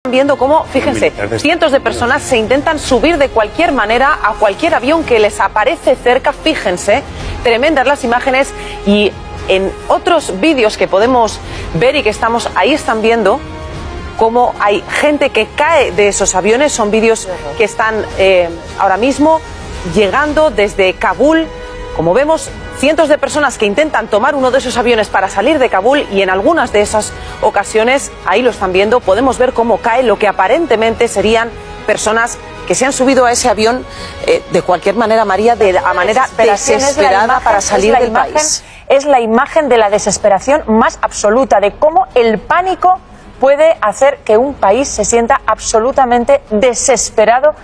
Viendo cómo, fíjense, cientos de personas se intentan subir de cualquier manera a cualquier avión que les aparece cerca. Fíjense, tremendas las imágenes, y en otros vídeos que podemos ver y que ahí están viendo cómo hay gente que cae de esos aviones. Son vídeos que están ahora mismo llegando desde Kabul. Como vemos, cientos de personas que intentan tomar uno de esos aviones para salir de Kabul, y en algunas de esas ocasiones, ahí lo están viendo, podemos ver cómo cae lo que aparentemente serían personas que se han subido a ese avión de cualquier manera, María, a manera desesperada para salir del país. Es la imagen de la desesperación más absoluta, de cómo el pánico puede hacer que un país se sienta absolutamente desesperado